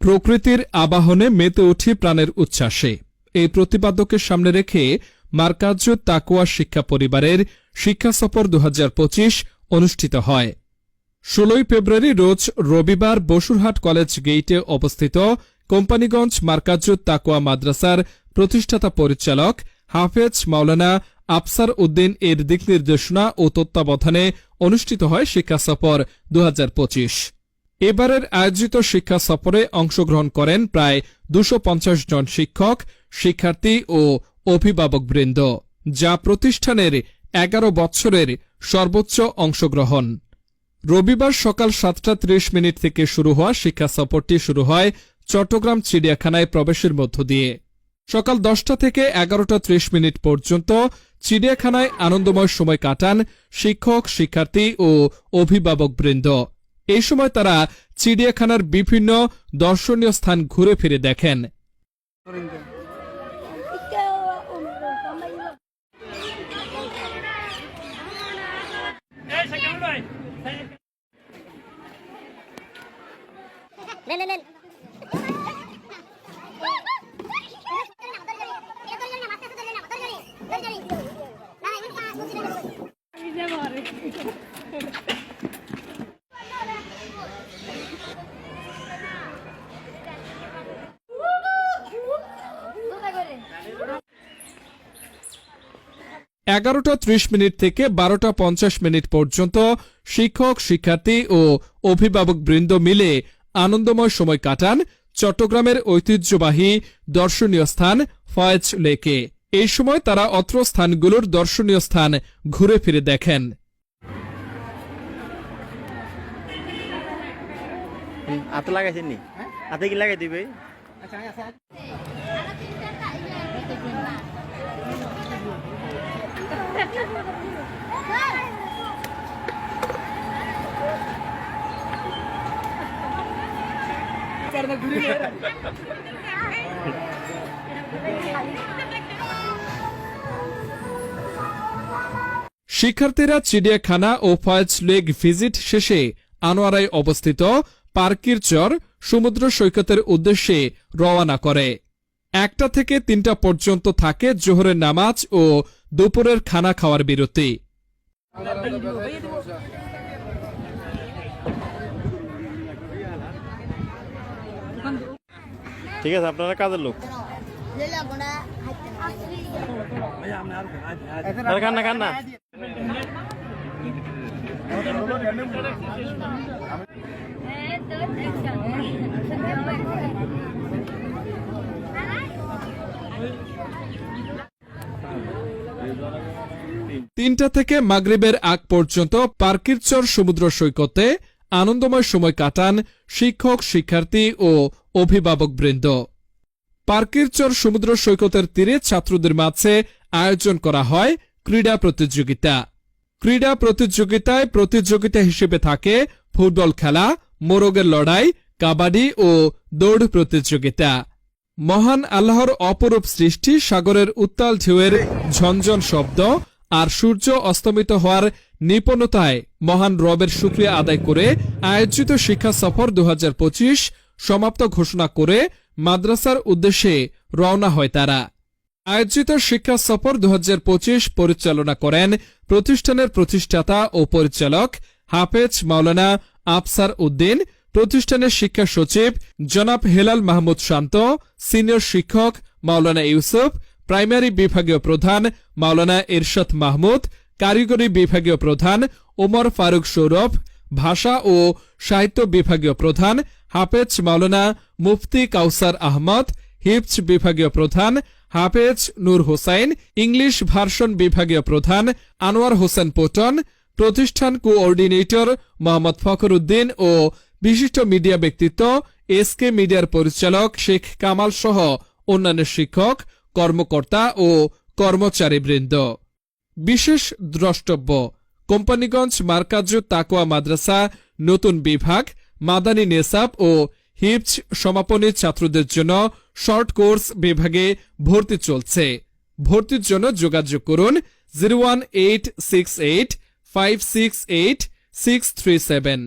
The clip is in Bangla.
প্রকৃতির আবাহনে মেতে উঠি প্রাণের উচ্ছ্বাসে। এই প্রতিপাদ্যকে সামনে রেখে মারকাজুত তাকওয়া শিক্ষা পরিবারের শিক্ষা সফর 2025 অনুষ্ঠিত হয়। 16 ফেব্রুয়ারি রোজ রবিবার বসুরহাট কলেজ গেইটে অবস্থিত কোম্পানিগঞ্জ মারকাজুত তাকওয়া মাদ্রাসার প্রতিষ্ঠাতা পরিচালক হাফেজ মাওলানা আফসার উদ্দিন এর দিক নির্দেশনা ও তত্ত্বাবধানে অনুষ্ঠিত হয় শিক্ষা সফর 2025। এবারের আয়োজিত শিক্ষা সফরে অংশগ্রহণ করেন প্রায় 250 জন শিক্ষক, শিক্ষার্থী ও অভিভাবকবৃন্দ, যা প্রতিষ্ঠানের 11 বছরের সর্বোচ্চ অংশগ্রহণ। রবিবার সকাল 7:30 থেকে শুরু হওয়া শিক্ষা সফরটি শুরু হয় চট্টগ্রাম চিড়িয়াখানায় প্রবেশের মধ্য দিয়ে। সকাল 10টা থেকে 11:30 পর্যন্ত চিড়িয়াখানায় আনন্দময় সময় কাটান শিক্ষক, শিক্ষার্থী ও অভিভাবকবৃন্দ। এই সময় তারা চিড়িয়াখানার বিভিন্ন দর্শনীয় স্থান ঘুরে ফিরে দেখেন। এগারোটা 30 থেকে 12:50 পর্যন্ত শিক্ষক, শিক্ষার্থী ও অভিভাবকবৃন্দ মিলে আনন্দময় সময় কাটান চট্টগ্রামের ঐতিহ্যবাহী দর্শনীয় স্থান ফয়েজ লেকে। এই সময় তারা অত্র স্থানগুলোর দর্শনীয় স্থান ঘুরে ফিরে দেখেন। হাতে লাগাইছেন নি? হাতে কি লাগাই দিবে? শিক্ষার্থীরা চিড়িয়াখানা ও ফয়েজ লেক ভিজিট শেষে আনোয়ারায় অবস্থিত পার্কির চর সমুদ্র সৈকতের উদ্দেশ্যে রওনা করে। 1টা থেকে 3টা পর্যন্ত থাকে জোহরের নামাজ ও দুপুরের খানা খাওয়ার বিরতি। ঠিক আছে, আপনারা কাজের লোক। কান্না কান্না 3টা থেকে মাগরিবের আগ পর্যন্ত পার্কিরচর সমুদ্র সৈকতে আনন্দময় সময় কাটান শিক্ষক, শিক্ষার্থী ও অভিভাবকবৃন্দ। পার্কিরচর সমুদ্র সৈকতের তীরে ছাত্রদের মাঝে আয়োজন করা হয় ক্রীড়া প্রতিযোগিতা। ক্রীড়া প্রতিযোগিতায় প্রতিযোগিতা হিসেবে থাকে ফুটবল খেলা, মোরগের লড়াই, কাবাডি ও দৌড় প্রতিযোগিতা। মহান আল্লাহর অপরূপ সৃষ্টি সাগরের উত্তাল ঢেউয়ের ঝনঝন শব্দ আর সূর্য অস্তমিত হওয়ার নিপুণতায় মহান রবের শুকরিয়া আদায় করে আয়োজিত শিক্ষা সফর 2025 সমাপ্ত ঘোষণা করে মাদ্রাসার উদ্দেশ্যে রওনা হয় তারা। আয়োজিত শিক্ষা সফর 2025 পরিচালনা করেন প্রতিষ্ঠানের প্রতিষ্ঠাতা ও পরিচালক হাফেজ মাওলানা আফসার উদ্দিন, প্রতিষ্ঠানের শিক্ষা সচিব জনাব হেলাল মাহমুদ শান্ত, সিনিয়র শিক্ষক মাওলানা ইউসুফ, প্রাইমারি বিভাগীয় প্রধান মাওলানা এরশাদ মাহমুদ, কারিগরি বিভাগীয় প্রধান ওমর ফারুক সৌরভ, ভাষা ও সাহিত্য বিভাগীয় প্রধান হাফেজ মাওলানা মুফতি কাউসার আহমদ, হিফজ বিভাগীয় প্রধান হাফেজ নূর হোসাইন, ইংলিশ ভার্সন বিভাগীয় প্রধান আনোয়ার হোসেন পটন, প্রতিষ্ঠান কোঅর্ডিনেটর মোহাম্মদ ফখর উদ্দিন ও বিশিষ্ট মিডিয়া ব্যক্তিত্ব এসকে মিডিয়ার পরিচালক শেখ কামাল সহ অন্যান্য শিক্ষক, কর্মকর্তা ও কর্মচারীবৃন্দ। বিশেষ দ্রষ্টব্য: কোম্পানিগঞ্জ মারকাজুত তাকওয়া মাদ্রাসা নতুন বিভাগ, মাদানী নেসাব ও হিফজ সমাপনী ছাত্রদের জন্য শর্ট কোর্স বিভাগে ভর্তি চলছে। ভর্তির জন্য যোগাযোগ করুন 01868 568 637।